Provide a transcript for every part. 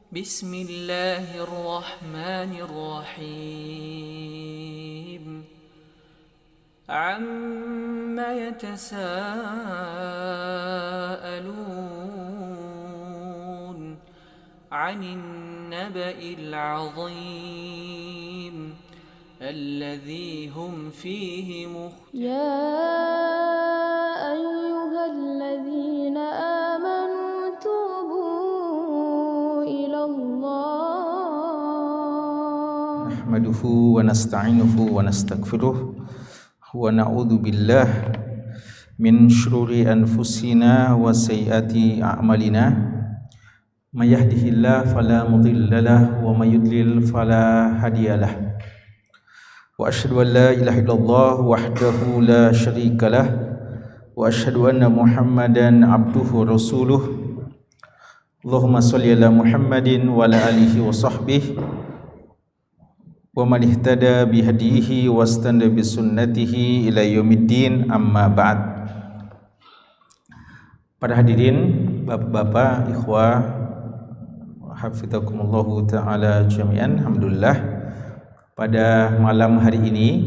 بسم الله الرحمن الرحيم عم يتساءلون عن النبأ العظيم الذي هم فيه مختلفون يا أيها الذين آمنوا توبوا إلى الله نحمده ونستعينه ونستغفره ونعوذ بالله من شرور أنفسنا وسيئات أعمالنا من يهده الله فلا مضل له ومن يضلل فلا هادي له وأشهد أن لا إله إلا الله وحده لا شريك له وأشهد أن محمدا عبده ورسوله اللهم صل على محمد وعلى آله وصحبه ومن اهتدى بهديه واستنى بسنته إلى yaumiddin amma ba'd. Para hadirin, bapak-bapak, ikhwah, hafizakumullahu ta'ala jami'an. Alhamdulillah, pada malam hari ini,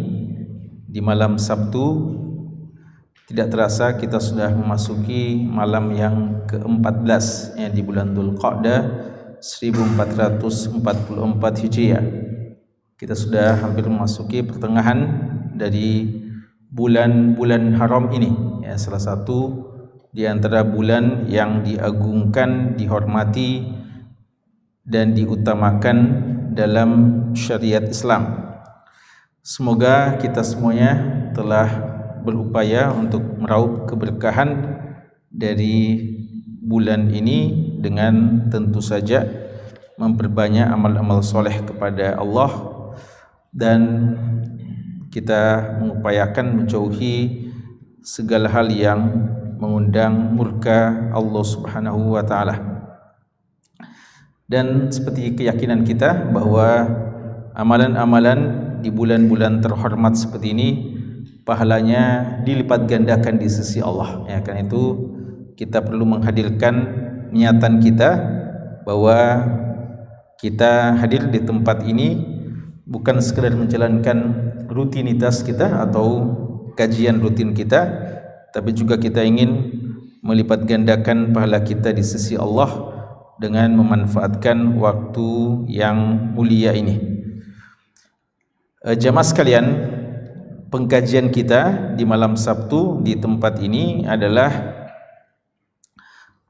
di malam Sabtu, tidak terasa kita sudah memasuki malam yang ke-14 di bulan Dzulqa'dah 1444 Hijriah. Kita sudah hampir memasuki pertengahan dari bulan-bulan haram ini, salah satu di antara bulan yang diagungkan, dihormati dan diutamakan dalam syariat Islam. Semoga kita semuanya telah berupaya untuk meraup keberkahan dari bulan ini dengan tentu saja memperbanyak amal-amal soleh kepada Allah, dan kita mengupayakan menjauhi segala hal yang mengundang murka Allah Subhanahu wa taala. Dan seperti keyakinan kita bahwa amalan-amalan di bulan-bulan terhormat seperti ini pahalanya dilipat gandakan di sisi Allah. Karena itu kita perlu menghadirkan niatan kita bahwa kita hadir di tempat ini bukan sekedar menjalankan rutinitas kita atau kajian rutin kita, tapi juga kita ingin melipat gandakan pahala kita di sisi Allah dengan memanfaatkan waktu yang mulia ini. Jamaah sekalian, pengkajian kita di malam Sabtu di tempat ini adalah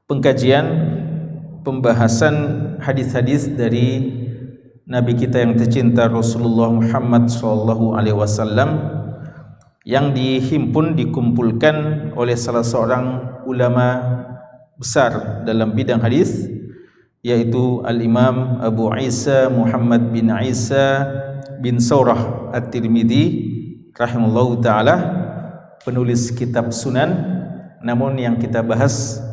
pengkajian pembahasan hadis-hadis dari Nabi kita yang tercinta Rasulullah Muhammad SAW yang dihimpun, dikumpulkan oleh salah seorang ulama besar dalam bidang hadis, yaitu Al-Imam Abu Isa Muhammad bin Isa bin Saurah At-Tirmidzi rahimahullahu ta'ala, penulis kitab Sunan. Namun yang kita bahas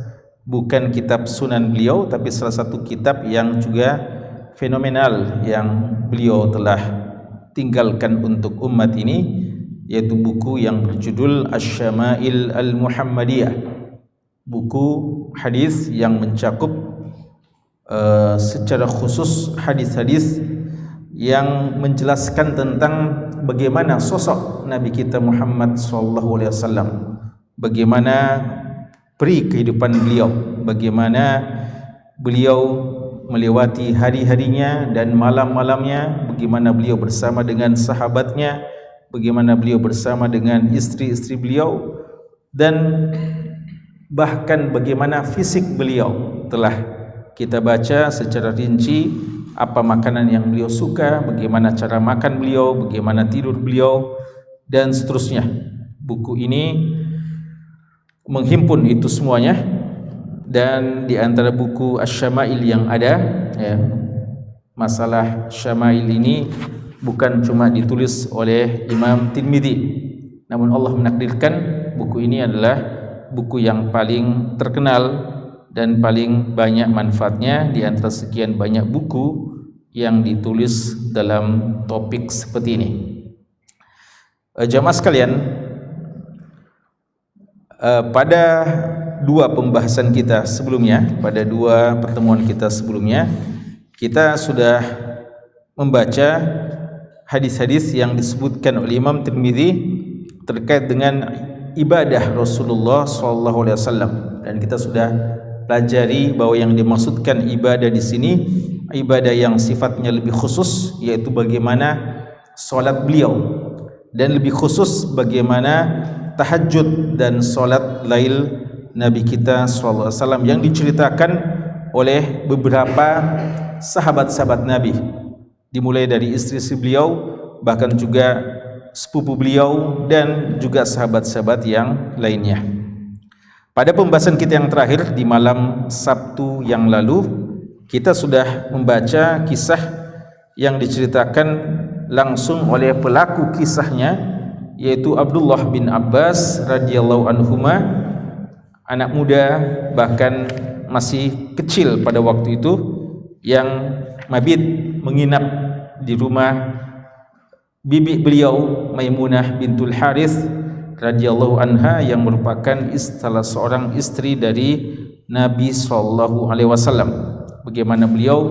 bukan kitab Sunan beliau, tapi salah satu kitab yang juga fenomenal yang beliau telah tinggalkan untuk umat ini, yaitu buku yang berjudul Asy-Syama'il Al-Muhammadiyah, buku hadis yang mencakup secara khusus hadis-hadis yang menjelaskan tentang bagaimana sosok Nabi kita Muhammad SAW, bagaimana peri kehidupan beliau, bagaimana beliau melewati hari-harinya dan malam-malamnya, bagaimana beliau bersama dengan sahabatnya, bagaimana beliau bersama dengan istri-istri beliau, dan bahkan bagaimana fisik beliau. Telah kita baca secara rinci apa makanan yang beliau suka, bagaimana cara makan beliau, bagaimana tidur beliau, dan seterusnya. Buku ini menghimpun itu semuanya. Dan di antara buku Asy-Syama'il yang ada, masalah Syama'il ini bukan cuma ditulis oleh Imam Tirmidzi, namun Allah menakdirkan buku ini adalah buku yang paling terkenal dan paling banyak manfaatnya di antara sekian banyak buku yang ditulis dalam topik seperti ini. Jamaah sekalian, pada dua pembahasan kita sebelumnya, pada dua pertemuan kita sebelumnya, kita sudah membaca hadis-hadis yang disebutkan oleh Imam Tirmidzi terkait dengan ibadah Rasulullah SAW, dan kita sudah pelajari bahwa yang dimaksudkan ibadah di sini ibadah yang sifatnya lebih khusus, yaitu bagaimana solat beliau, dan lebih khusus bagaimana tahajud dan solat lail Nabi kita SAW yang diceritakan oleh beberapa sahabat-sahabat Nabi, dimulai dari istri-istri beliau, bahkan juga sepupu beliau, dan juga sahabat-sahabat yang lainnya. Pada pembahasan kita yang terakhir di malam Sabtu yang lalu, kita sudah membaca kisah yang diceritakan langsung oleh pelaku kisahnya, yaitu Abdullah bin Abbas radhiyallahu anhuma, anak muda bahkan masih kecil pada waktu itu, yang mabit menginap di rumah bibi beliau Maimunah bintul Harith radhiyallahu anha, yang merupakan salah seorang istri dari Nabi sallallahu alaihi wasallam. Bagaimana beliau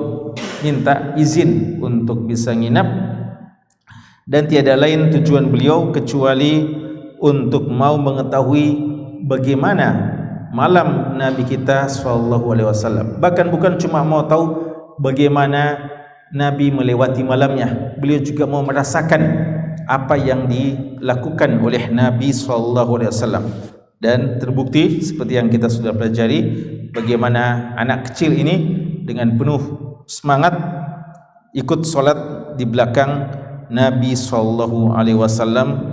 minta izin untuk bisa nginap, dan tiada lain tujuan beliau kecuali untuk mau mengetahui bagaimana malam Nabi kita sallallahu alaihi wasallam. Bahkan bukan cuma mau tahu bagaimana Nabi melewati malamnya, beliau juga mau merasakan apa yang dilakukan oleh Nabi SAW. Dan terbukti seperti yang kita sudah pelajari, bagaimana anak kecil ini dengan penuh semangat ikut solat di belakang Nabi SAW,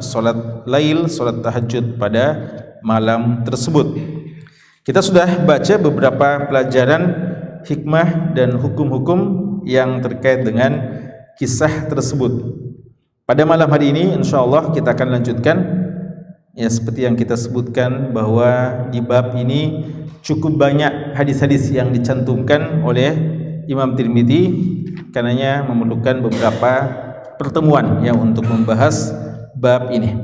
solat lail, solat tahajud pada malam tersebut. Kita sudah baca beberapa pelajaran hikmah dan hukum-hukum yang terkait dengan kisah tersebut. Pada malam hari ini insyaallah kita akan lanjutkan, ya, seperti yang kita sebutkan bahwa di bab ini cukup banyak hadis-hadis yang dicantumkan oleh Imam Tirmidzi, karenanya memerlukan beberapa pertemuan ya untuk membahas bab ini.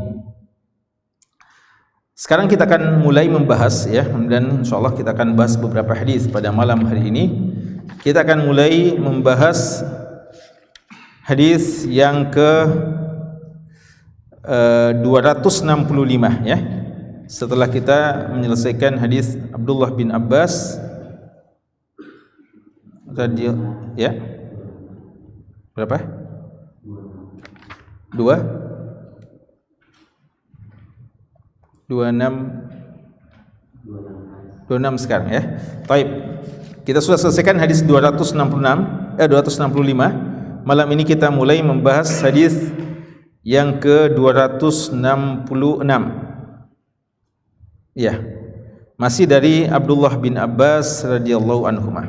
Sekarang kita akan mulai membahas, ya, dan insyaallah kita akan bahas beberapa hadis pada malam hari ini. Kita akan mulai membahas hadis yang ke 265, ya. Setelah kita menyelesaikan hadis Abdullah bin Abbas ya. Berapa? 26 sekarang, ya. Baik. Kita sudah selesaikan hadis 265. Malam ini kita mulai membahas hadis yang ke-266. Ya. Masih dari Abdullah bin Abbas radhiyallahu anhuma.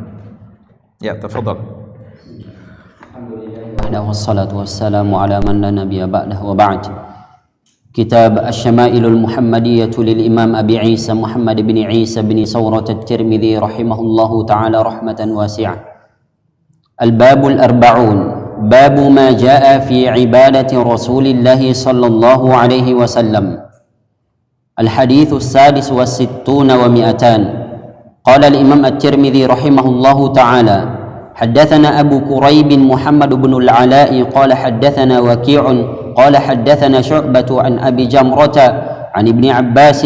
Ya, tafadhal. Alhamdulillah wassalatu wassalamu ala man la nabiyya ba'dahu wa ba'd. Kitab Asy-Syama'ilul Muhammadiyyah lil Imam Abi Isa Muhammad bin Isa bin Sawrat At-Tirmidzi rahimahullahu taala rahmatan wasi'ah. Al-Babul Arba'un, babu ma jaa'a fi ibadati Rasulillah sallallahu alaihi wasallam. Al-Hadits as-sadis was-sittuna wa mi'atan. Qala al-Imam At-Tirmidzi rahimahullahu taala حدثنا أبو كريب محمد بن العلاء قال حدثنا وكيع قال حدثنا شعبة عن أبي جمرة عن ابن عباس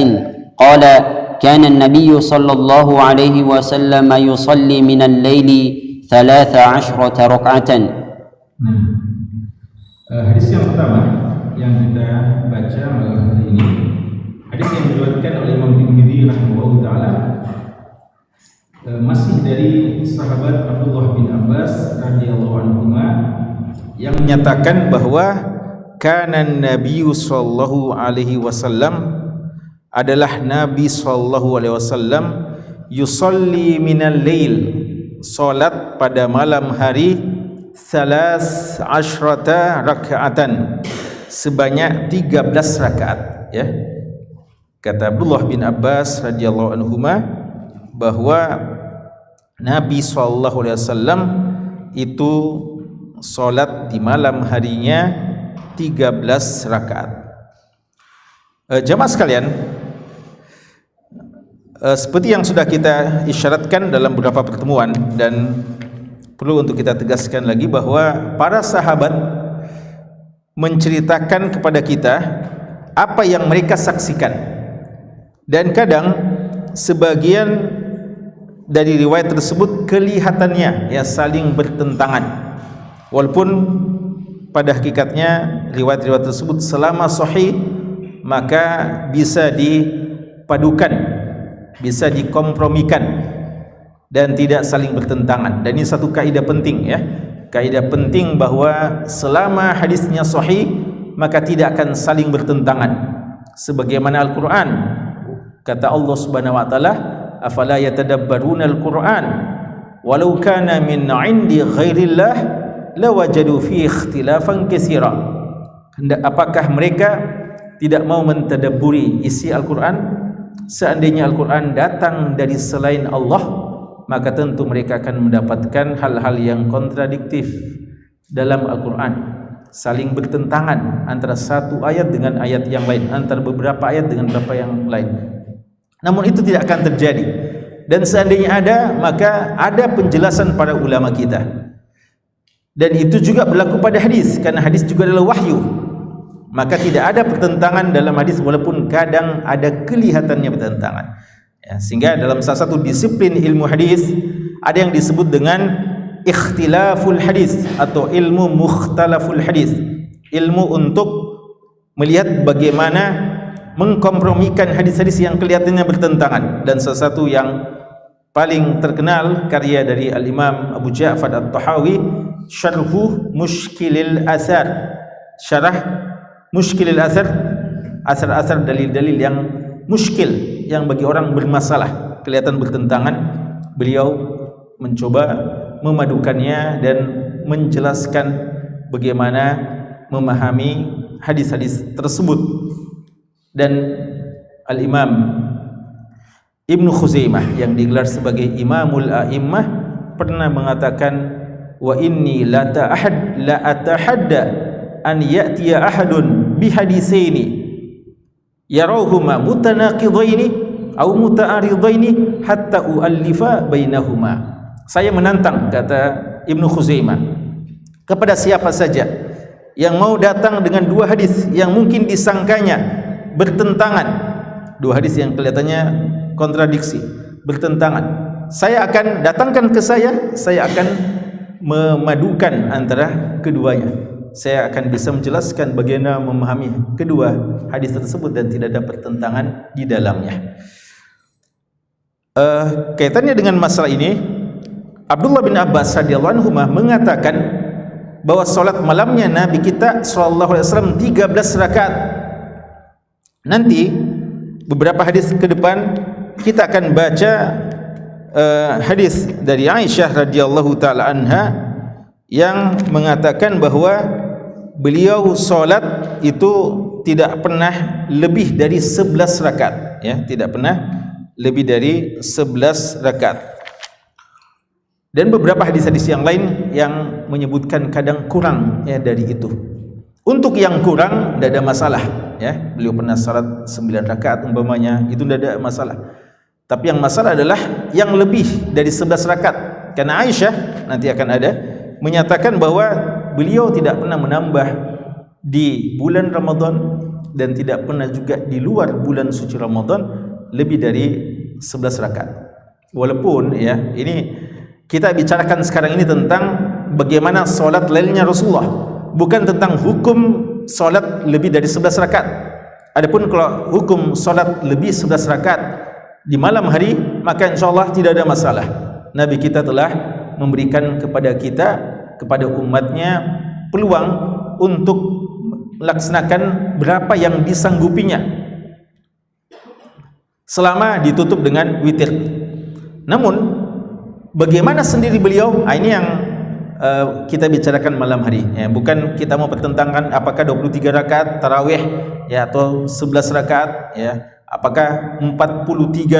قال كان النبي صلى الله عليه وسلم يصلي من الليل 13 ركعة. Hadis yang pertama yang kita baca malam hari ini, hadis yang diriwayatkan oleh Imam Tirmidzi rahimahullah taala, masih dari sahabat Abdullah bin Abbas radhiyallahu anhu, yang menyatakan bahwa kana Nabi sallallahu alaihi wasallam, adalah Nabi sallallahu alaihi wasallam, yusalli minal lail, salat pada malam hari, 13 rakaatan, sebanyak 13 rakaat, ya. Kata Abdullah bin Abbas radhiyallahu anhu bahwa Nabi SAW itu solat di malam harinya 13 rakaat. Jamaah sekalian, seperti yang sudah kita isyaratkan dalam beberapa pertemuan, dan perlu untuk kita tegaskan lagi bahwa para sahabat menceritakan kepada kita apa yang mereka saksikan, dan kadang sebagian dari riwayat tersebut kelihatannya ya saling bertentangan, walaupun pada hakikatnya riwayat-riwayat tersebut selama sahih maka bisa dipadukan, bisa dikompromikan dan tidak saling bertentangan. Dan ini satu kaidah penting ya, kaidah penting bahwa selama hadisnya sahih maka tidak akan saling bertentangan, sebagaimana Al-Quran. Kata Allah Subhanahu wa taala, afala yatadabbaruna al-Quran walau kana min 'indi ghairillah lawajadu fi ikhtilafan katsira. Apakah mereka tidak mau mentadabburi isi Al-Quran? Seandainya Al-Quran datang dari selain Allah, maka tentu mereka akan mendapatkan hal-hal yang kontradiktif dalam Al-Quran, saling bertentangan antara satu ayat dengan ayat yang lain, antara beberapa ayat dengan beberapa yang lain. Namun itu tidak akan terjadi, dan seandainya ada, maka ada penjelasan para ulama kita. Dan itu juga berlaku pada hadis, karena hadis juga adalah wahyu. Maka tidak ada pertentangan dalam hadis, walaupun kadang ada kelihatannya pertentangan ya, sehingga dalam salah satu disiplin ilmu hadis ada yang disebut dengan ikhtilaful hadis atau ilmu mukhtalaful hadis, ilmu untuk melihat bagaimana mengkompromikan hadis-hadis yang kelihatannya bertentangan. Dan salah satu yang paling terkenal karya dari Al-Imam Abu Ja'far At-Tahawi, Syarhu Mushkilil Athar, syarah Mushkilil Athar, asar-asar dalil-dalil yang muskil, yang bagi orang bermasalah, kelihatan bertentangan. Beliau mencoba memadukannya dan menjelaskan bagaimana memahami hadis-hadis tersebut. Dan Al-Imam Ibnu Khuzaimah yang digelar sebagai Imamul A'immah pernah mengatakan, wa inni la atahadda an ya'tiya ahadun bihadisaini yarauhuma mutanaqidaini au muta'aridaini hatta u'allifa bainahuma. Saya menantang, kata Ibnu Khuzaimah, kepada siapa saja yang mau datang dengan dua hadis yang mungkin disangkanya bertentangan, dua hadis yang kelihatannya kontradiksi, bertentangan, saya akan datangkan ke saya akan memadukan antara keduanya. Saya akan bisa menjelaskan bagaimana memahami kedua hadis tersebut dan tidak ada pertentangan di dalamnya. Kaitannya dengan masalah ini, Abdullah bin Abbas radhiyallahu anhu mengatakan bahwa solat malamnya Nabi kita sallallahu alaihi wasallam 13 rakaat. Nanti beberapa hadis ke depan kita akan baca hadis dari Aisyah radhiyallahu taala anha yang mengatakan bahwa beliau solat itu tidak pernah lebih dari 11 rakaat ya, tidak pernah lebih dari 11 rakaat. Dan beberapa hadis-hadis yang lain yang menyebutkan kadang kurang ya dari itu. Untuk yang kurang tidak ada masalah ya, beliau pernah salat 9 rakaat umpamanya, itu tidak ada masalah. Tapi yang masalah adalah yang lebih dari 11 rakaat, karena Aisyah nanti akan ada menyatakan bahwa beliau tidak pernah menambah di bulan Ramadan dan tidak pernah juga di luar bulan suci Ramadan lebih dari 11 rakaat. Walaupun ya, ini kita bicarakan sekarang ini tentang bagaimana solat lailnya Rasulullah, bukan tentang hukum solat lebih dari 11 rakaat. Adapun kalau hukum solat lebih 11 rakaat di malam hari, maka insyaallah tidak ada masalah. Nabi kita telah memberikan kepada kita, kepada umatnya, peluang untuk melaksanakan berapa yang disanggupinya selama ditutup dengan witir. Namun bagaimana sendiri beliau, ini yang kita bicarakan malam hari ya, bukan kita mau pertentangkan apakah 23 rakaat tarawih ya atau 11 rakaat ya, apakah 43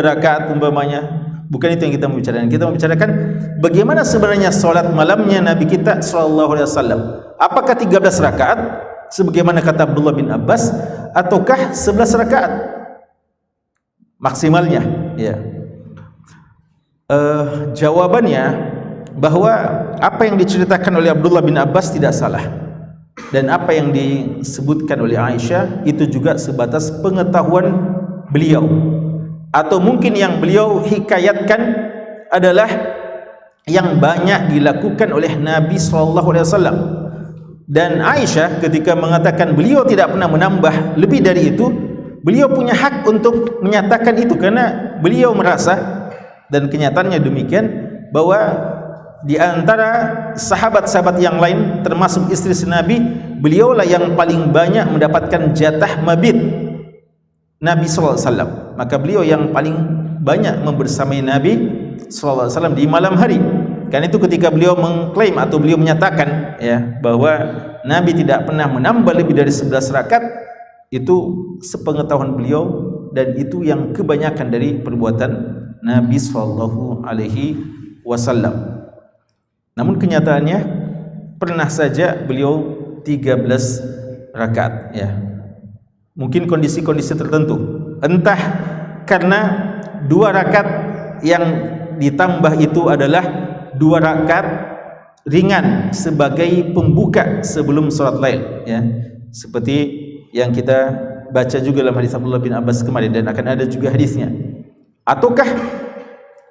rakaat umpamanya. Bukan itu yang kita membicarakan. Kita membicarakan bagaimana sebenarnya solat malamnya Nabi kita sallallahu alaihi wasallam. Apakah 13 rakaat sebagaimana kata Abdullah bin Abbas, ataukah 11 rakaat maksimalnya ya? Jawabannya bahwa apa yang diceritakan oleh Abdullah bin Abbas tidak salah, dan apa yang disebutkan oleh Aisyah itu juga sebatas pengetahuan beliau, atau mungkin yang beliau hikayatkan adalah yang banyak dilakukan oleh Nabi SAW. Dan Aisyah ketika mengatakan beliau tidak pernah menambah lebih dari itu, beliau punya hak untuk menyatakan itu, karena beliau merasa, dan kenyataannya demikian, bahwa di antara sahabat-sahabat yang lain termasuk istri Nabi, beliaulah yang paling banyak mendapatkan jatah mabit Nabi SAW. Maka beliau yang paling banyak membersamai Nabi SAW di malam hari. Karena itu ketika beliau mengklaim atau beliau menyatakan ya bahwa Nabi tidak pernah menambah lebih dari 11 rakaat, itu sepengetahuan beliau, dan itu yang kebanyakan dari perbuatan Nabi SAW. Namun kenyataannya pernah saja beliau 13 rakaat ya. Mungkin kondisi-kondisi tertentu, entah karena 2 rakaat yang ditambah itu adalah 2 rakaat ringan sebagai pembuka sebelum salat lail ya, seperti yang kita baca juga dalam hadis Abdullah bin Abbas kemarin, dan akan ada juga hadisnya. Ataukah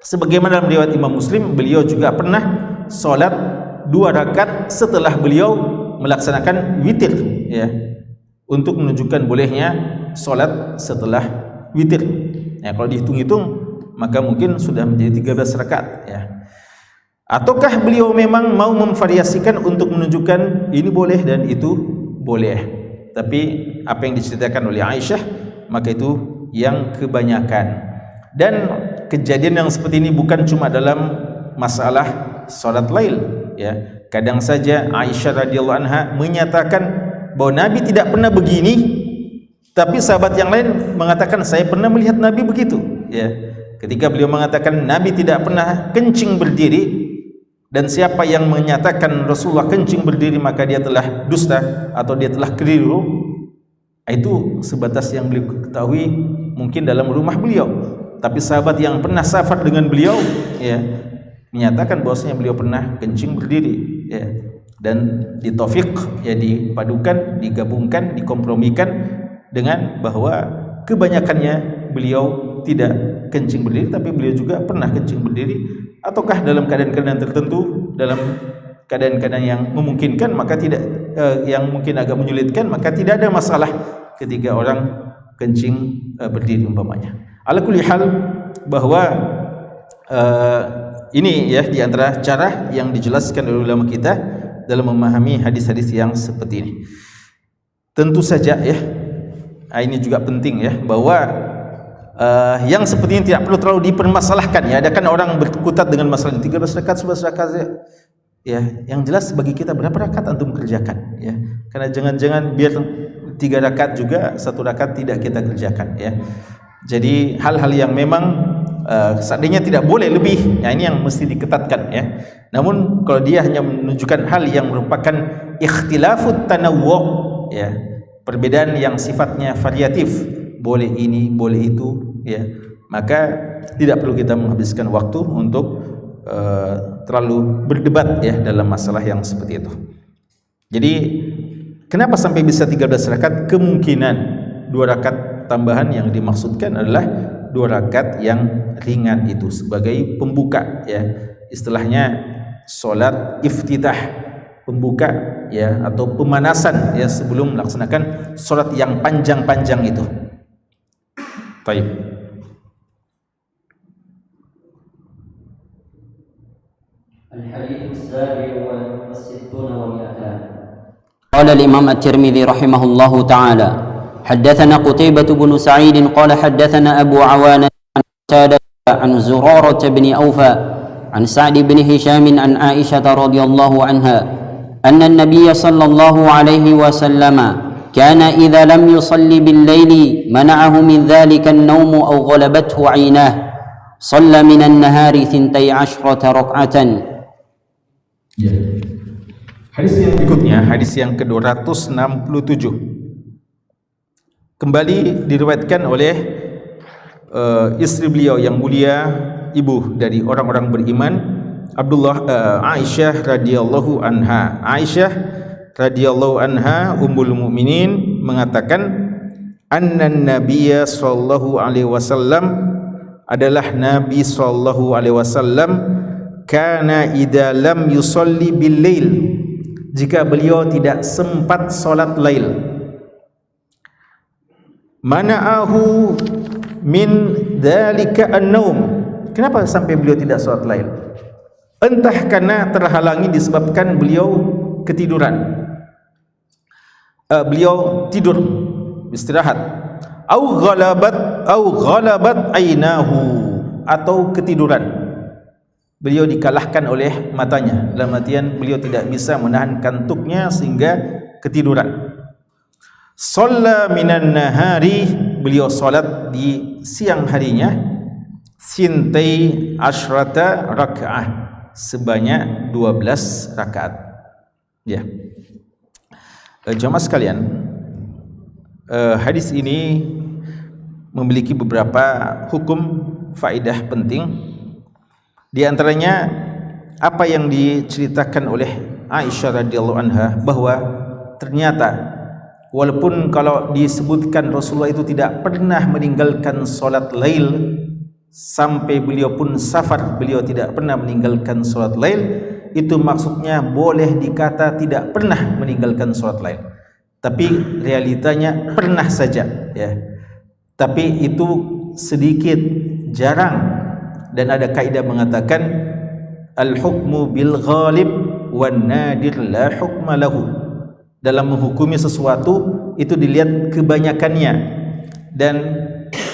sebagaimana dalam riwayat Imam Muslim, beliau juga pernah salat 2 rakaat setelah beliau melaksanakan witir ya, untuk menunjukkan bolehnya salat setelah witir ya. Kalau dihitung-hitung maka mungkin sudah menjadi 13 rakaat ya. Ataukah beliau memang mau memvariasikan untuk menunjukkan ini boleh dan itu boleh, tapi apa yang diceritakan oleh Aisyah maka itu yang kebanyakan. Dan kejadian yang seperti ini bukan cuma dalam masalah salat lail ya. Kadang saja Aisyah radhiyallahu anha menyatakan bahwa Nabi tidak pernah begini, tapi sahabat yang lain mengatakan saya pernah melihat Nabi begitu ya. Ketika beliau mengatakan Nabi tidak pernah kencing berdiri, dan siapa yang menyatakan Rasulullah kencing berdiri maka dia telah dusta atau dia telah keliru, itu sebatas yang beliau ketahui mungkin dalam rumah beliau. Tapi sahabat yang pernah safar dengan beliau ya, menyatakan bahwasanya beliau pernah kencing berdiri ya. Dan ditaufiq ya, dipadukan, digabungkan, dikompromikan dengan bahwa kebanyakannya beliau tidak kencing berdiri, tapi beliau juga pernah kencing berdiri. Ataukah dalam keadaan-keadaan tertentu, dalam keadaan-keadaan yang memungkinkan, maka tidak yang mungkin agak menyulitkan, maka tidak ada masalah ketika orang kencing berdiri umpamanya. Ala kulli hal, bahwa ini ya di antara cara yang dijelaskan oleh ulama kita dalam memahami hadis-hadis yang seperti ini. Tentu saja ya, ini juga penting ya, bahwa yang seperti ini tidak perlu terlalu dipermasalahkan ya. Ada kan orang berkutat dengan masalah 13 rakaat, 11 rakaat ya. Yang jelas bagi kita berapa rakaat antum kerjakan ya. Karena jangan-jangan biar 3 rakaat juga 1 rakaat tidak kita kerjakan ya. Jadi hal-hal yang memang seandainya tidak boleh lebih, ya ini yang mesti diketatkan ya. Namun kalau dia hanya menunjukkan hal yang merupakan ikhtilafut tanawwu ya, perbedaan yang sifatnya variatif, boleh ini, boleh itu ya, maka tidak perlu kita menghabiskan waktu untuk terlalu berdebat ya dalam masalah yang seperti itu. Jadi kenapa sampai bisa 13 rakaat? Kemungkinan 2 rakaat tambahan yang dimaksudkan adalah 2 rakaat yang ringan itu sebagai pembuka ya, istilahnya salat iftitah, pembuka ya, atau pemanasan ya sebelum melaksanakan salat yang panjang-panjang itu. Baik. Al-hadits as-sabi' wal 60 wa 200. Qala al-Imam at-Tirmidzi rahimahullahu ta'ala حدثنا قتيبة بن سعيد قال حدثنا أبو عوانة عن قتادة عن زرارة بن أوفى عن سعد بن هشام عن عائشة رضي الله عنها أن النبي صلى الله عليه وسلم كان إذا لم يصلي بالليل منعه من ذلك النوم أو غلبته عيناه صلى من النهار 12 ركعة. Hadis yang berikutnya, hadis yang ke-267, kembali diriwayatkan oleh istri beliau yang mulia, ibu dari orang-orang beriman, Aisyah radhiyallahu anha. Aisyah radhiyallahu anha ummul mukminin mengatakan annan nabiyya sallallahu alaihi wasallam adalah Nabi sallallahu alaihi wasallam kana idza lam yusalli bil lail, jika beliau tidak sempat salat lail, mana'ahu min dzalika an-naum. Kenapa sampai beliau tidak salat lail? Entah karena terhalangi disebabkan beliau ketiduran, beliau tidur istirahat, au ghalabat ainahu, atau ketiduran, beliau dikalahkan oleh matanya, dalam artian beliau tidak bisa menahan kantuknya sehingga ketiduran. Shalla minan nahari, beliau salat di siang harinya, sintai asyrata rakaah, sebanyak 12 rakaat. Ya. Jemaah sekalian, hadis ini memiliki beberapa hukum faedah penting. Di antaranya apa yang diceritakan oleh Aisyah radhiyallahu anha, bahwa ternyata walaupun kalau disebutkan Rasulullah itu tidak pernah meninggalkan solat lail, sampai beliau pun safar beliau tidak pernah meninggalkan solat lail, itu maksudnya boleh dikata tidak pernah meninggalkan solat lail, tapi realitanya pernah saja, ya. Tapi itu sedikit, jarang, dan ada kaidah mengatakan al-hukmu bil ghalib wan nadir la hukma lahu. Dalam menghukumi sesuatu itu dilihat kebanyakannya, dan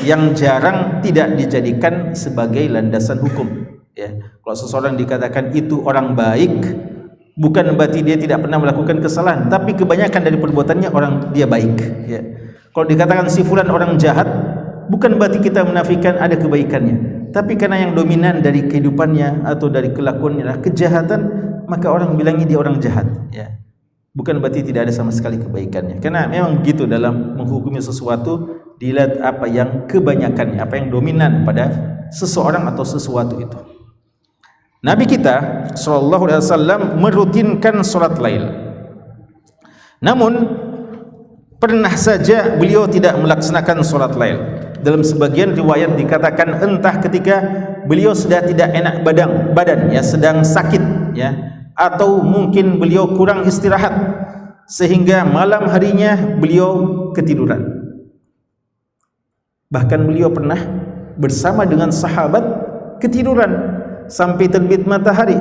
yang jarang tidak dijadikan sebagai landasan hukum, ya. Kalau seseorang dikatakan itu orang baik, bukan berarti dia tidak pernah melakukan kesalahan, tapi kebanyakan dari perbuatannya dia baik, ya. Kalau dikatakan si fulan orang jahat, bukan berarti kita menafikan ada kebaikannya, tapi karena yang dominan dari kehidupannya atau dari kelakuannya adalah kejahatan, maka orang bilangi dia orang jahat, ya. Bukan berarti tidak ada sama sekali kebaikannya. Karena memang begitu dalam menghukumi sesuatu, dilihat apa yang kebanyakannya, apa yang dominan pada seseorang atau sesuatu itu. Nabi kita sallallahu alaihi wasallam merutinkan salat lail. Namun pernah saja beliau tidak melaksanakan salat lail. Dalam sebagian riwayat dikatakan entah ketika beliau sudah tidak enak badan, ya, sedang sakit, ya, atau mungkin beliau kurang istirahat sehingga malam harinya beliau ketiduran. Bahkan beliau pernah bersama dengan sahabat ketiduran sampai terbit matahari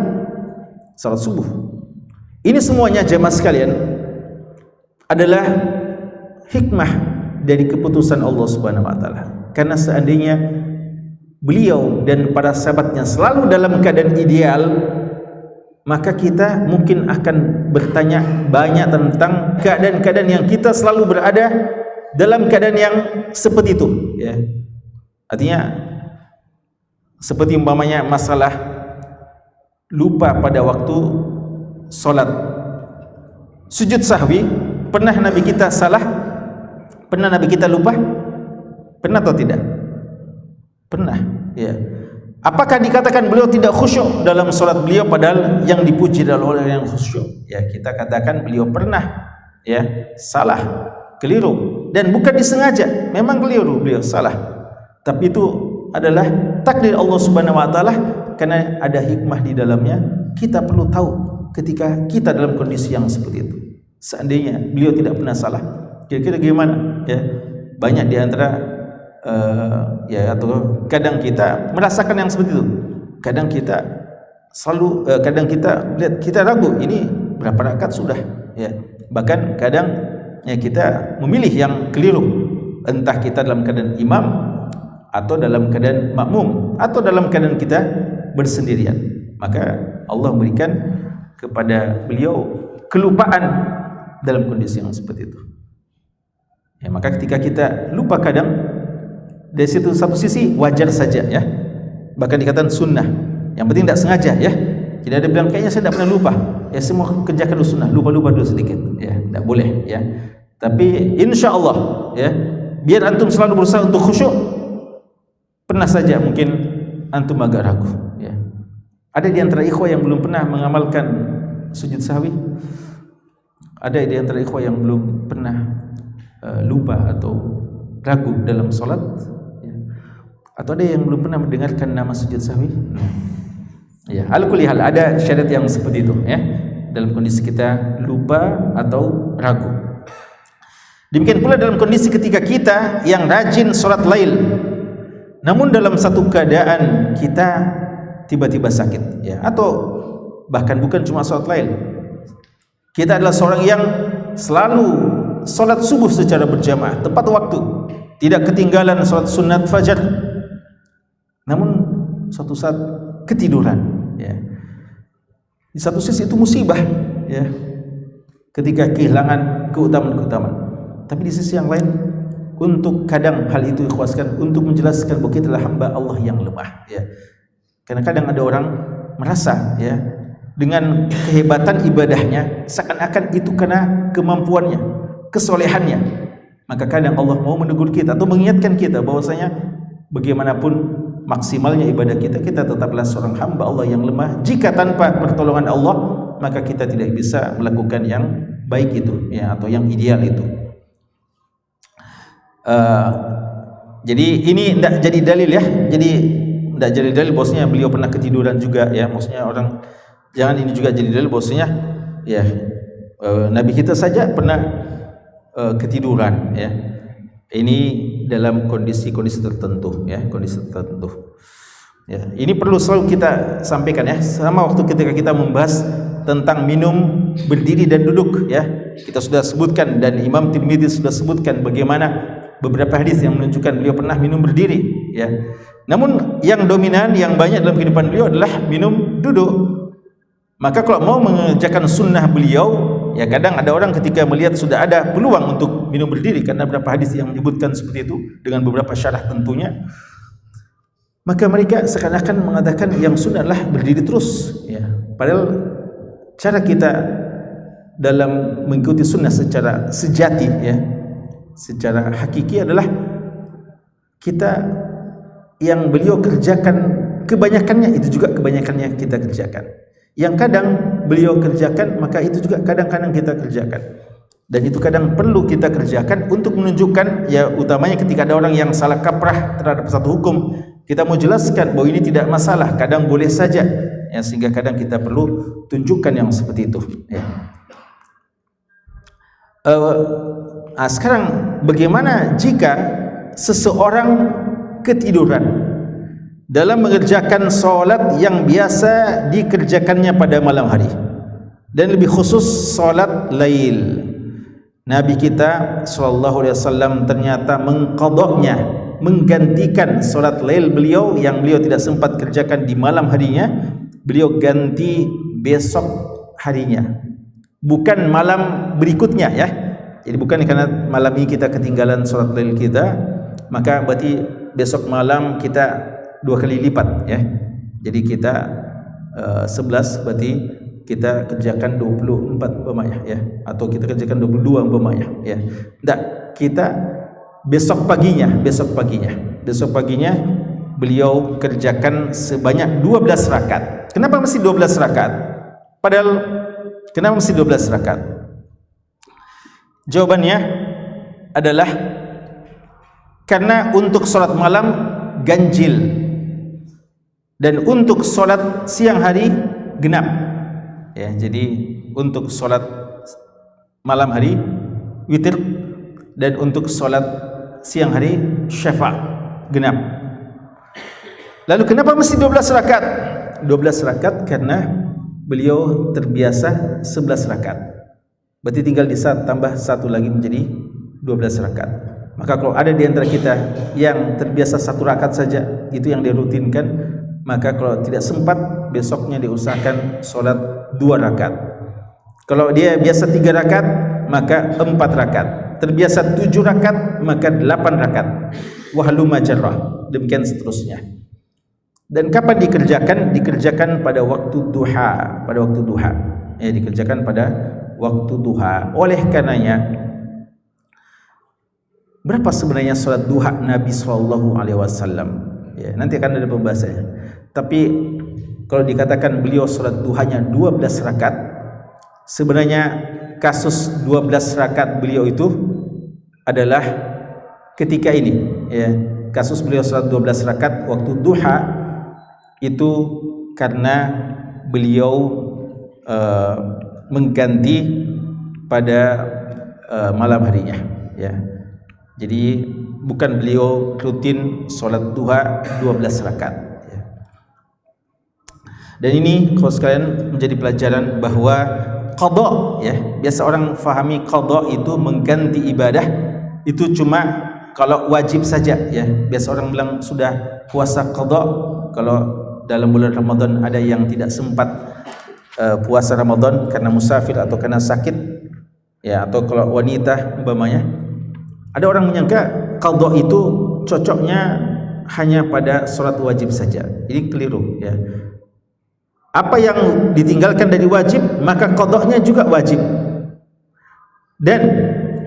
salat subuh. Ini semuanya jemaah sekalian adalah hikmah dari keputusan Allah Subhanahu wa taala. Karena seandainya beliau dan para sahabatnya selalu dalam keadaan ideal, maka kita mungkin akan bertanya banyak tentang keadaan-keadaan yang kita selalu berada dalam keadaan yang seperti itu, ya. Artinya seperti umpamanya masalah lupa pada waktu solat, sujud sahwi. Pernah Nabi kita salah? Pernah Nabi kita lupa? Pernah atau tidak? Pernah, ya. Apakah dikatakan beliau tidak khusyuk dalam solat beliau, padahal yang dipuji adalah orang yang khusyuk? Ya, kita katakan beliau pernah, ya, salah, keliru, dan bukan disengaja, memang keliru, beliau salah. Tapi itu adalah takdir Allah Subhanahu wa taala, karena ada hikmah di dalamnya. Kita perlu tahu ketika kita dalam kondisi yang seperti itu. Seandainya beliau tidak pernah salah, kira-kira gimana, ya? Banyak di antara ya, atau kadang kita merasakan yang seperti itu. Kadang kita selalu kadang kita lihat, kita ragu ini berapa rakaat sudah, ya. Bahkan kadang, ya, kita memilih yang keliru, entah kita dalam keadaan imam atau dalam keadaan makmum atau dalam keadaan kita bersendirian. Maka Allah memberikan kepada beliau kelupaan dalam kondisi yang seperti itu, ya. Maka ketika kita lupa kadang, dari situ satu sisi wajar saja, ya. Bahkan dikatakan sunnah. Yang penting tidak sengaja, ya. Tidak ada bilang kayaknya saya tidak pernah lupa. Ya, semua kerjakan dulu sunnah, lupa-lupa dulu sedikit, ya. Tidak boleh, ya. Tapi insya Allah, ya, biar antum selalu berusaha untuk khusyuk. Pernah saja mungkin antum agak ragu, ya. Ada di antara ikhwah yang belum pernah mengamalkan sujud sahwi? Ada di antara ikhwah yang belum pernah lupa atau ragu dalam solat? Ya. Atau ada yang belum pernah mendengarkan nama sujud sahwi? Ya, ala kulli hal ada syarat yang seperti itu ya. Dalam kondisi kita lupa atau ragu. Demikian pula dalam kondisi ketika kita yang rajin solat lail, namun dalam satu keadaan kita tiba-tiba sakit ya, atau bahkan bukan cuma solat lail, kita adalah seorang yang selalu solat subuh secara berjamaah tepat waktu, tidak ketinggalan solat sunat fajar, namun suatu saat ketiduran ya. Di satu sisi itu musibah ya, ketika kehilangan keutamaan. Tapi di sisi yang lain, untuk kadang hal itu ikhwaskan untuk menjelaskan bahwa kita adalah hamba Allah yang lemah ya. Karena kadang ada orang merasa ya, dengan kehebatan ibadahnya seakan-akan itu karena kemampuannya, kesolehannya. Maka kadang Allah mau menegur kita atau mengingatkan kita bahwasanya bagaimanapun maksimalnya ibadah kita, kita tetaplah seorang hamba Allah yang lemah. Jika tanpa pertolongan Allah, maka kita tidak bisa melakukan yang baik itu ya, atau yang ideal itu. Jadi ini tidak jadi dalil ya. Jadi tidak jadi dalil bahwasanya beliau pernah ketiduran juga ya. Maksudnya orang, jangan ini juga jadi dalil bahwasanya ya Nabi kita saja pernah ketiduran ya. Ini dalam kondisi-kondisi tertentu ya, kondisi tertentu. Ya, ini perlu selalu kita sampaikan ya. Sama waktu ketika kita membahas tentang minum berdiri dan duduk ya, kita sudah sebutkan dan Imam Tirmidzi sudah sebutkan bagaimana beberapa hadis yang menunjukkan beliau pernah minum berdiri ya. Namun yang dominan, yang banyak dalam kehidupan beliau adalah minum duduk. Maka kalau mau mengerjakan sunnah beliau ya, kadang ada orang ketika melihat sudah ada peluang untuk minum berdiri karena beberapa hadis yang menyebutkan seperti itu dengan beberapa syarah tentunya, maka mereka seakan-akan mengatakan yang sunnah adalah berdiri terus ya. Padahal cara kita dalam mengikuti sunnah secara sejati ya, secara hakiki adalah kita yang beliau kerjakan kebanyakannya itu juga kebanyakannya kita kerjakan. Yang kadang beliau kerjakan maka itu juga kadang-kadang kita kerjakan. Dan itu kadang perlu kita kerjakan untuk menunjukkan ya, utamanya ketika ada orang yang salah kaprah terhadap satu hukum, kita mau jelaskan bahwa ini tidak masalah, kadang boleh saja ya, sehingga kadang kita perlu tunjukkan yang seperti itu ya. Sekarang bagaimana jika seseorang ketiduran dalam mengerjakan solat yang biasa dikerjakannya pada malam hari, dan lebih khusus solat lail? Nabi kita SAW ternyata mengqadanya, menggantikan solat lail beliau yang beliau tidak sempat kerjakan di malam harinya, beliau ganti besok harinya, bukan malam berikutnya ya. Jadi bukan karena malam ini kita ketinggalan solat lail kita, maka berarti besok malam kita 2 kali lipat ya. Jadi kita 11 berarti kita kerjakan 24 umpamanya ya, atau kita kerjakan 22 umpamanya ya. Tidak, kita besok paginya beliau kerjakan sebanyak 12 rakaat. Kenapa mesti 12 rakaat? Padahal kenapa mesti 12 rakaat? Jawabannya adalah karena untuk sholat malam ganjil dan untuk sholat siang hari genap ya. Jadi untuk sholat malam hari witir, dan untuk sholat siang hari syafa' genap. Lalu kenapa mesti 12 rakaat? 12 rakaat karena beliau terbiasa 11 rakaat. Berarti tinggal tambah satu lagi menjadi 12 rakaat. Maka kalau ada di antara kita yang terbiasa 1 rakaat saja, itu yang dirutinkan, maka kalau tidak sempat besoknya diusahakan sholat 2 rakaat. Kalau dia biasa 3 rakaat maka 4 rakaat. Terbiasa 7 rakaat maka 8 rakaat. Wahluma jarrah. Demikian seterusnya. Dan kapan dikerjakan? Dikerjakan pada waktu duha, ya, dikerjakan pada waktu duha. Oleh karenanya, berapa sebenarnya salat duha Nabi SAW? Ya, nanti akan ada pembahasannya. Tapi kalau dikatakan beliau salat duhanya 12 rakaat, sebenarnya kasus 12 rakaat beliau itu adalah ketika ini, ya. Kasus beliau salat 12 rakaat waktu duha itu karena beliau mengganti pada malam harinya, ya. Jadi bukan beliau rutin salat duha 12 rakaat, ya. Dan ini kalau sekalian menjadi pelajaran bahwa qada, ya, biasa orang fahami qada itu mengganti ibadah, itu cuma kalau wajib saja, ya. Biasa orang bilang sudah puasa qada kalau dalam bulan Ramadan ada yang tidak sempat puasa Ramadan karena musafir atau karena sakit, ya, atau kalau wanita umpamanya. Ada orang menyangka qada itu cocoknya hanya pada salat wajib saja. Ini keliru, ya. Apa yang ditinggalkan dari wajib maka qadanya juga wajib, dan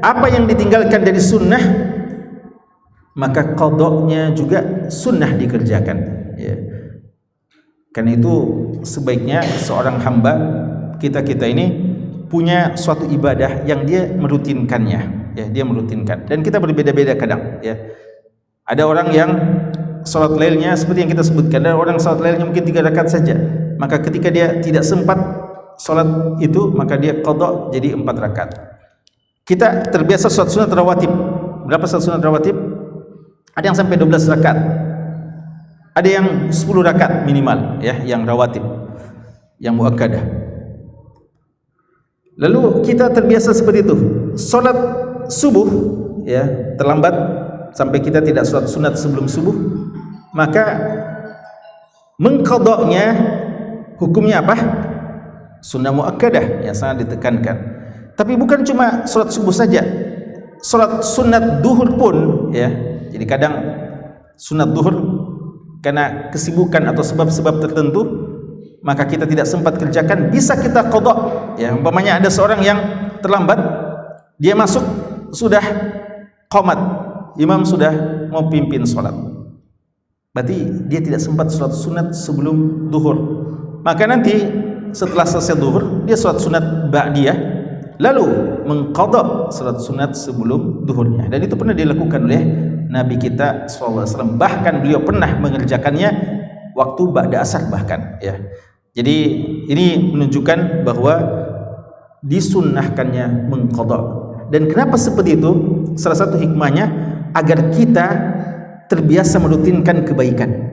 apa yang ditinggalkan dari sunnah maka qadanya juga sunnah dikerjakan, ya. Karena itu sebaiknya seorang hamba kita ini punya suatu ibadah yang dia merutinkannya, ya, dia merutinkan. Dan kita berbeda-beda kadang, ya. Ada orang yang salat lailnya seperti yang kita sebutkan, ada orang salat lailnya mungkin 3 rakaat saja. Maka ketika dia tidak sempat salat itu, maka dia qada jadi 4 rakaat. Kita terbiasa salat sunat rawatib. Berapa salat sunat rawatib? Ada yang sampai 12 rakaat. Ada yang 10 rakaat minimal, ya, yang rawatib, yang muakkadah. Lalu kita terbiasa seperti itu. Salat subuh, ya, terlambat sampai kita tidak salat sunat sebelum subuh, maka mengqadanya hukumnya apa? Sunnah muakkadah, yang sangat ditekankan. Tapi bukan cuma salat subuh saja, salat sunat duhur pun, ya. Jadi kadang sunat duhur karena kesibukan atau sebab-sebab tertentu maka kita tidak sempat kerjakan, bisa kita qada, ya. Umpamanya ada seorang yang terlambat, dia masuk sudah qamat, imam sudah mau pimpin salat, berarti dia tidak sempat salat sunat sebelum duhur. Maka nanti setelah selesai duhur dia salat sunat ba'diyah, lalu mengqada salat sunat sebelum duhurnya. Dan itu pernah dilakukan oleh Nabi kita SAW. Bahkan beliau pernah mengerjakannya waktu ba'da asar bahkan, ya. Jadi ini menunjukkan bahwa disunnahkannya mengqada. Dan kenapa seperti itu? Salah satu hikmahnya agar kita terbiasa merutinkan kebaikan.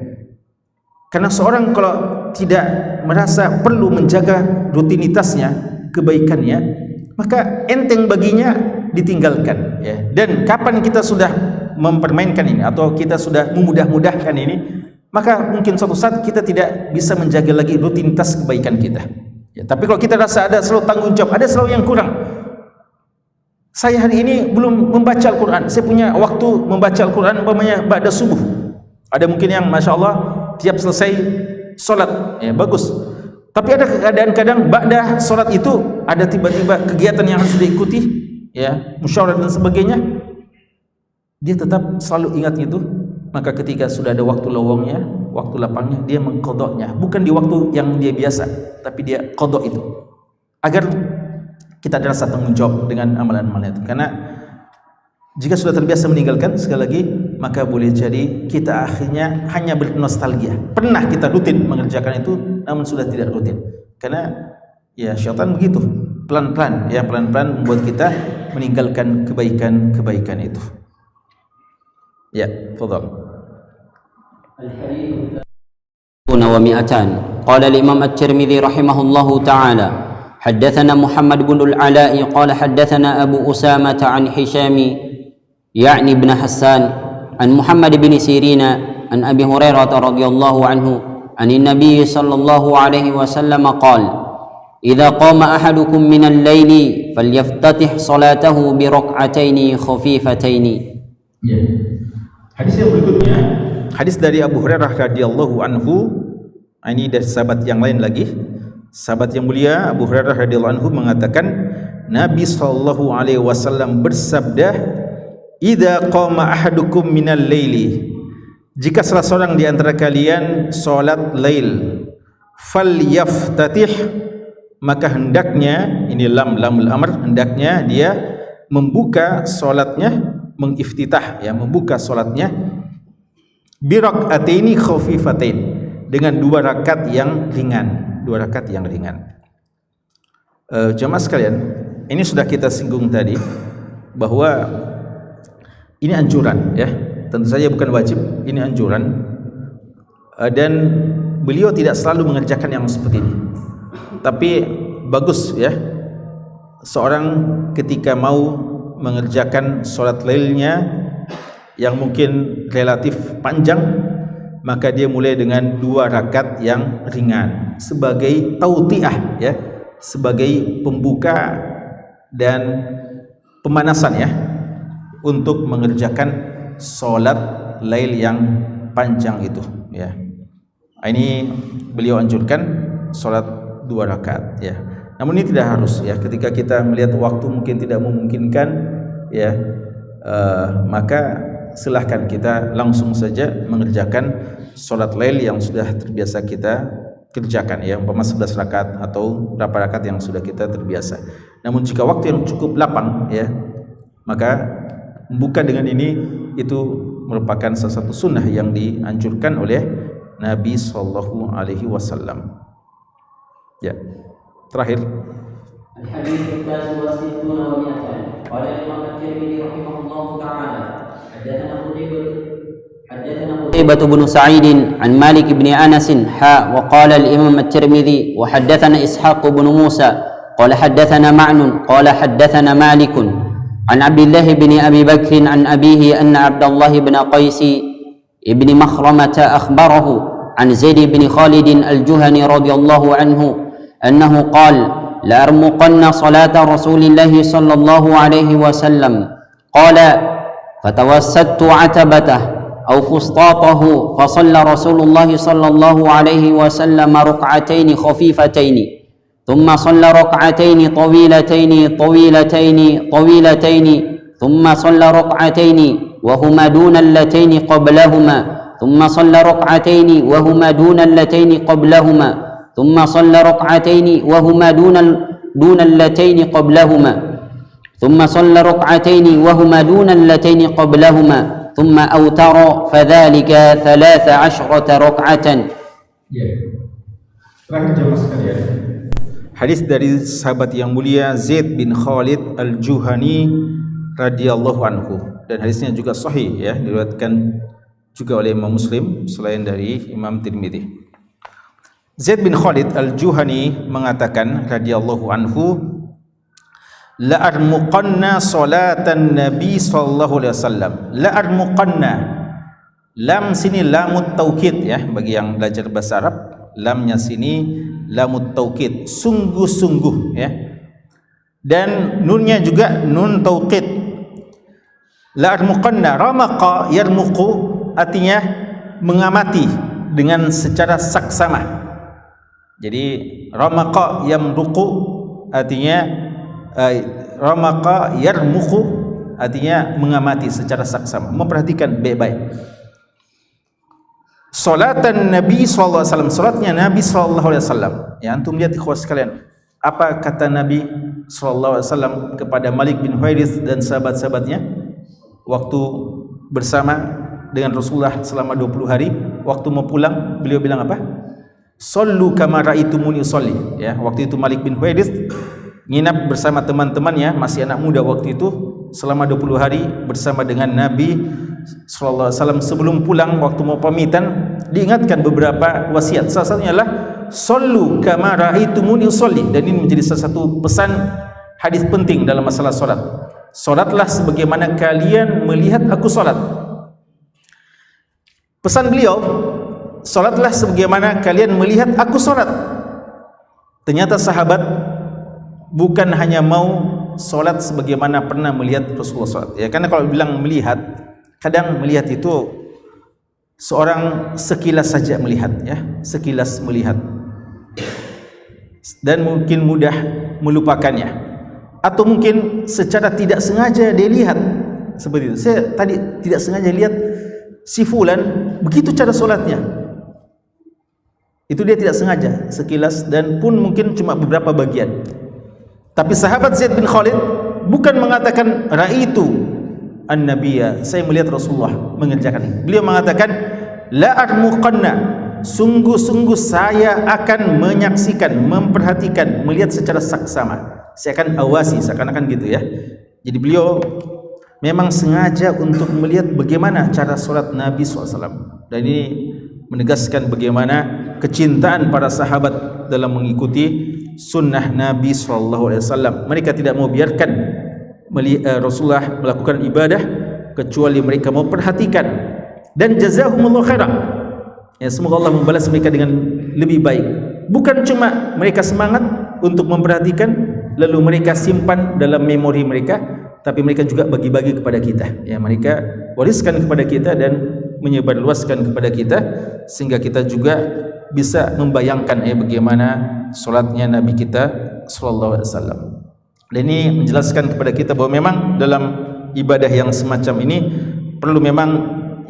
Karena seorang kalau tidak merasa perlu menjaga rutinitasnya, kebaikannya, maka enteng baginya ditinggalkan, ya. Dan kapan kita sudah mempermainkan ini atau kita sudah memudah-mudahkan ini, maka mungkin suatu saat kita tidak bisa menjaga lagi rutinitas kebaikan kita, ya. Tapi kalau kita rasa ada selalu tanggung jawab, ada selalu yang kurang. Saya hari ini belum membaca Al-Quran, saya punya waktu membaca Al-Quran umpamanya ba'da subuh. Ada mungkin yang Masya Allah tiap selesai solat, ya, bagus. Tapi ada keadaan-kadang ba'da solat itu ada tiba-tiba kegiatan yang harus diikuti, ya, musyawarah dan sebagainya. Dia tetap selalu ingat itu. Maka ketika sudah ada waktu lowongnya, waktu lapangnya, dia mengqadanya. Bukan di waktu yang dia biasa, tapi dia qada itu, agar kita ada rasa tanggung jawab dengan amalan-amalan itu. Karena jika sudah terbiasa meninggalkan, sekali lagi, maka boleh jadi kita akhirnya hanya bernostalgia. Pernah kita rutin mengerjakan itu, namun sudah tidak rutin. Karena ya syaitan begitu, pelan-pelan, ya, pelan-pelan membuat kita meninggalkan kebaikan-kebaikan itu. Ya, tafadhal. ومئتان قال الإمام الترمذي رحمه الله تعالى حدثنا محمد بن العلاء قال حدثنا أبو أسامة عن هشام يعني بن حسان عن محمد بن سيرين عن أبي هريرة رضي الله عنه عن النبي صلى الله عليه وسلم قال إذا قام أحدكم من الليل فليفتتح صلاته بركعتين خفيفتين. Hadis yang berikutnya, hadis dari Abu Hurairah radhiyallahu anhu. Ini dari sahabat yang lain lagi. Sahabat yang mulia Abu Hurairah radhiyallahu anhu mengatakan, Nabi sallallahu alaihi wasallam bersabda, "Idza qama ahadukum minal laili." Jika salah seorang di antara kalian salat lail, falyaftatih, maka hendaknya, ini lamul amr, hendaknya dia membuka solatnya, mengiftitah, ya, membuka solatnya bi rak'ataini khafifatain, dengan 2 rakaat yang ringan, 2 rakaat yang ringan. Jemaah sekalian, ini sudah kita singgung tadi bahwa ini anjuran, ya, tentu saja bukan wajib, ini anjuran, dan beliau tidak selalu mengerjakan yang seperti ini. Tapi bagus, ya, seorang ketika mau mengerjakan solat lailnya yang mungkin relatif panjang, maka dia mulai dengan 2 rakaat yang ringan sebagai tautiah, ya, sebagai pembuka dan pemanasan, ya, untuk mengerjakan solat lail yang panjang itu, ya. Ini beliau anjurkan solat 2 rakaat, ya. Namun ini tidak harus, ya. Ketika kita melihat waktu mungkin tidak memungkinkan, ya, maka silahkan kita langsung saja mengerjakan solat lail yang sudah terbiasa kita kerjakan, ya, umpama 11 rakaat atau berapa rakaat yang sudah kita terbiasa. Namun jika waktu yang cukup lapang, ya, maka membuka dengan ini itu merupakan salah satu sunnah yang dianjurkan oleh Nabi sallallahu alaihi wasallam. Ya. Terakhir, Al-Hadits al-Sittun wa Mi'atan. Qala Imam At-Tirmidzi rahimahullahu ta'ala, haddatsana Qutaibah bin Sa'id an Malik bin Anas wa qala al-Imam At-Tirmidzi wa haddatsana Ishaq bin Musa qala haddatsana Ma'nun qala haddatsana Malik an Abdullah bin Abi Bakr an abihi anna Abdullah bin Qais ibn Makhramah akhbarahu an Zaid bin Khalid al-Juhani radhiyallahu anhu أنه قال لأرمقن صلاة رسول الله صلى الله عليه وسلم قال فتوسدت عتبته أو فسطاطه فصلى رسول الله صلى الله عليه وسلم ركعتين خفيفتين ثم صلى ركعتين طويلتين ثم صلى ركعتين وهما دون اللتين قبلهما ثم صلى ركعتين وهما دون اللتين قبلهما ثم صلى ركعتين وهما دون اللتين قبلهما ثم صلى ركعتين وهما دون اللتين قبلهما ثم أوتر فذلك 13 ركعة. Ya. Terakhir jemaah sekalian, hadis dari sahabat yang mulia Zaid bin Khalid al-Juhani radhiyallahu anhu, dan hadisnya juga sahih, ya, diriwayatkan juga oleh Imam Muslim selain dari Imam Tirmidzi. Zaid bin Khalid al-Juhani mengatakan radhiyallahu anhu, la armuqanna salatan nabi sallallahu alaihi wasallam. La armuqanna, lam sini lamut taukid, ya, bagi yang belajar bahasa Arab, lamnya sini lamut taukid, sungguh-sungguh, ya, dan nunnya juga nun taukid. La armuqanna, ramaqa yarmuqu, artinya mengamati dengan secara saksama. Jadi ramaqa yamruqu artinya ramaqa yarmuqu artinya mengamati secara saksama, memperhatikan baik-baik. Salatan Nabi sallallahu alaihi wasallam, salatnya Nabi sallallahu alaihi wasallam. Ya, antum lihat ikhwan sekalian, apa kata Nabi sallallahu alaihi wasallam kepada Malik bin Huwairits dan sahabat-sahabatnya waktu bersama dengan Rasulullah selama 20 hari. Waktu mau pulang, beliau bilang apa? Sallu kama ra'aitumuni usolli, ya. Waktu itu Malik bin Huwairits nginap bersama teman-temannya, masih anak muda waktu itu, selama 20 hari bersama dengan Nabi sallallahu alaihi wasallam. Sebelum pulang, waktu mau pamitan, diingatkan beberapa wasiat. Salah satunya adalah sallu kama ra'aitumuni usolli, dan ini menjadi salah satu pesan hadis penting dalam masalah salat. Salatlah sebagaimana kalian melihat aku salat. Pesan beliau, salatlah sebagaimana kalian melihat aku salat. Ternyata sahabat bukan hanya mau salat sebagaimana pernah melihat Rasulullah salat, ya, karena kalau bilang melihat, kadang melihat itu seorang sekilas saja melihat, ya, sekilas melihat, dan mungkin mudah melupakannya, atau mungkin secara tidak sengaja dia lihat seperti itu. Saya tadi tidak sengaja lihat si fulan begitu cara salatnya. Itu dia tidak sengaja, sekilas, dan pun mungkin cuma beberapa bagian. Tapi sahabat Zaid bin Khalid bukan mengatakan ra'aitu an-nabiyya, saya melihat Rasulullah mengerjakan ini. Beliau mengatakan la armuqanna, sungguh-sungguh saya akan menyaksikan, memperhatikan, melihat secara saksama. Saya akan awasi, seakan-akan gitu ya. Jadi beliau memang sengaja untuk melihat bagaimana cara solat Nabi SAW. Dan ini menegaskan bagaimana kecintaan para sahabat dalam mengikuti sunnah Nabi SAW. Mereka tidak mau biarkan Rasulullah melakukan ibadah kecuali mereka mau perhatikan. Dan jazahumullah khairan, ya, semoga Allah membalas mereka dengan lebih baik. Bukan cuma mereka semangat untuk memperhatikan lalu mereka simpan dalam memori mereka, tapi mereka juga bagi-bagi kepada kita, ya, mereka wariskan kepada kita dan menyebarluaskan kepada kita, sehingga kita juga bisa membayangkan bagaimana solatnya Nabi kita sallallahu alaihi wasallam. Dan ini menjelaskan kepada kita bahwa memang dalam ibadah yang semacam ini perlu memang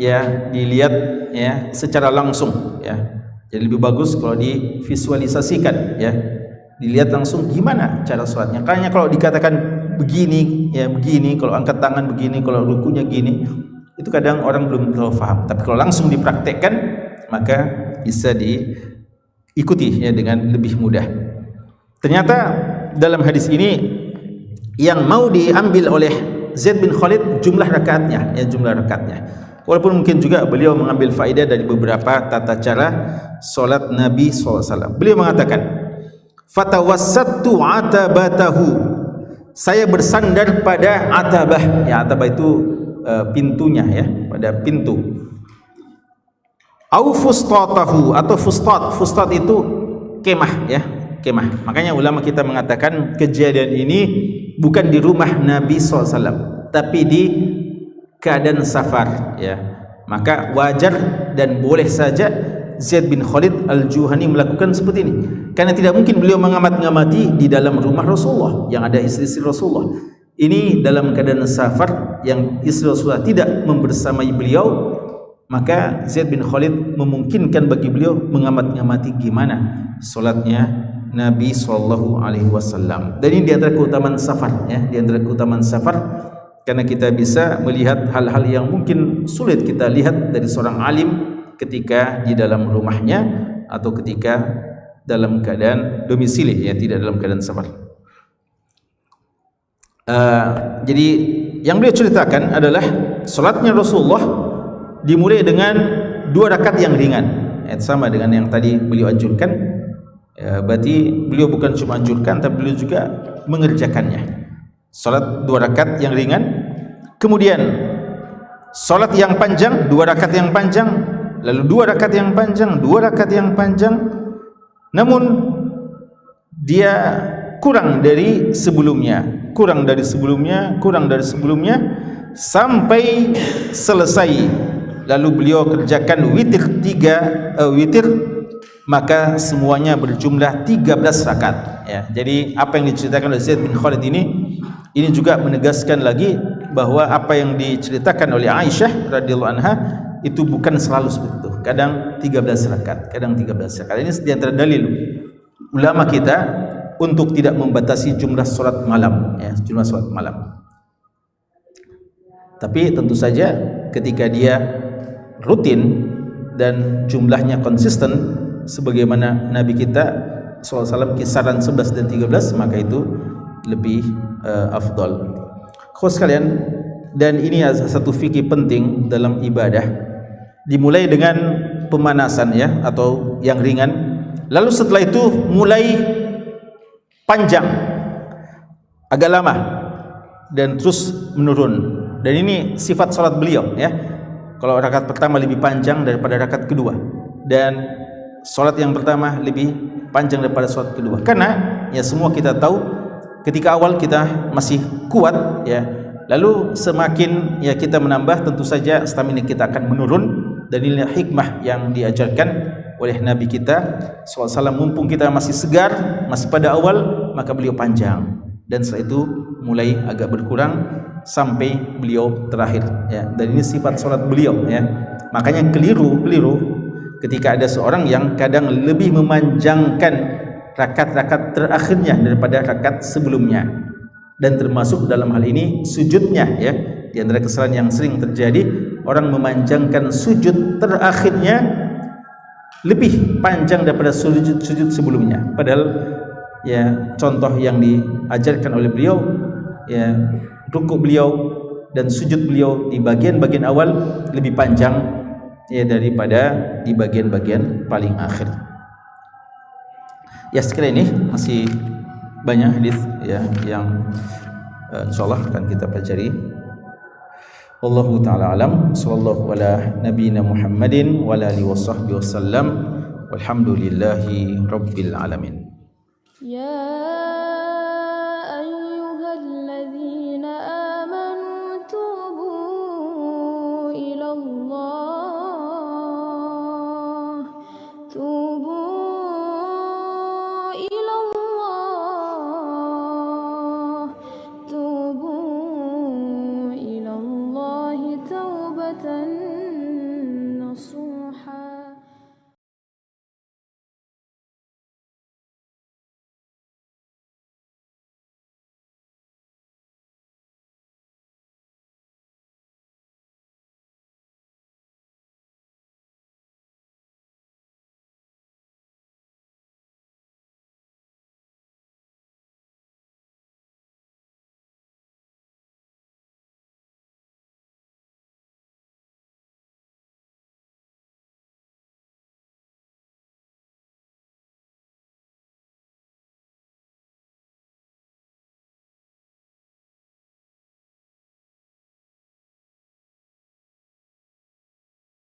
ya dilihat ya secara langsung, ya. Jadi lebih bagus kalau divisualisasikan, ya, dilihat langsung gimana cara sholatnya. Karena kalau dikatakan begini, ya begini, kalau angkat tangan begini, kalau rukunya gini, itu kadang orang belum terlalu paham. Tapi kalau langsung dipraktekkan, maka bisa diikuti ya dengan lebih mudah. Ternyata dalam hadis ini yang mau diambil oleh Zaid bin Khalid jumlah rakaatnya, ya, jumlah rakaatnya. Walaupun mungkin juga beliau mengambil faedah dari beberapa tata cara solat Nabi SAW. Beliau mengatakan, fatawassattu atabatahu, saya bersandar pada atabah, ya, atabah itu pintunya, ya, pada pintu. Au fustatahu, atau fustat itu kemah, ya, kemah. Makanya ulama kita mengatakan kejadian ini bukan di rumah Nabi SAW, tapi di keadaan safar, ya. Maka wajar dan boleh saja Zaid bin Khalid al-Juhani melakukan seperti ini, karena tidak mungkin beliau mengamat-ngamati di dalam rumah Rasulullah yang ada istri-istri Rasulullah. Ini dalam keadaan safar yang istri Rasulullah tidak membersamai beliau, maka Zaid bin Khalid memungkinkan bagi beliau mengamat-ngamati gimana solatnya Nabi SAW. Dan ini di antara keutamaan safar, ya, di antara keutamaan safar, karena kita bisa melihat hal-hal yang mungkin sulit kita lihat dari seorang alim ketika di dalam rumahnya atau ketika dalam keadaan domisili, ya, tidak dalam keadaan safar. Jadi yang beliau ceritakan adalah salatnya Rasulullah dimulai dengan 2 rakaat yang ringan, sama dengan yang tadi beliau anjurkan. Berarti beliau bukan cuma anjurkan, tapi beliau juga mengerjakannya. Salat 2 rakaat yang ringan, kemudian salat yang panjang, 2 rakaat yang panjang, lalu 2 rakaat yang panjang, 2 rakaat yang panjang, namun dia kurang dari sebelumnya, kurang dari sebelumnya sampai selesai. Lalu beliau kerjakan witir 3 witir, maka semuanya berjumlah 13 rakaat, ya. Jadi apa yang diceritakan oleh Zaid bin Khalid ini juga menegaskan lagi bahwa apa yang diceritakan oleh Aisyah radhiyallahu anha itu bukan selalu seperti itu. Kadang 13 rakaat, kadang 13 rakaat. Ini di antara dalil ulama kita untuk tidak membatasi jumlah salat malam, ya, jumlah salat malam. Tapi tentu saja ketika dia rutin dan jumlahnya konsisten sebagaimana Nabi kita SAW kisaran 11 dan 13, maka itu lebih afdal. Khusus sekalian, dan ini satu fikih penting dalam ibadah. Dimulai dengan pemanasan, ya, atau yang ringan. Lalu setelah itu mulai panjang, agak lama, dan terus menurun. Dan ini sifat salat beliau, ya. Kalau rakaat pertama lebih panjang daripada rakaat kedua, dan salat yang pertama lebih panjang daripada salat kedua. Karena ya semua kita tahu ketika awal kita masih kuat, ya, lalu semakin ya kita menambah, tentu saja stamina kita akan menurun. Dan inilah hikmah yang diajarkan oleh Nabi kita SAW. Mumpung kita masih segar, masih pada awal, maka beliau panjang, dan setelah itu mulai agak berkurang sampai beliau terakhir, ya. Dan ini sifat salat beliau, ya. Makanya keliru ketika ada seorang yang kadang lebih memanjangkan rakaat-rakaat terakhirnya daripada rakaat sebelumnya, dan termasuk dalam hal ini sujudnya ya. Di antara kesalahan yang sering terjadi, orang memanjangkan sujud terakhirnya lebih panjang daripada sujud sebelumnya, padahal ya contoh yang diajarkan oleh beliau ya, rukuk beliau dan sujud beliau di bagian-bagian awal lebih panjang ya daripada di bagian-bagian paling akhir. Ya, sekali ini masih banyak hadis ya yang insyaallah akan kita pelajari. Wallahu taala alam. Sallallahu ala nabiyina Muhammadin wa ala alihi washabbihi wasallam. Walhamdulillahi rabbil alamin. Ya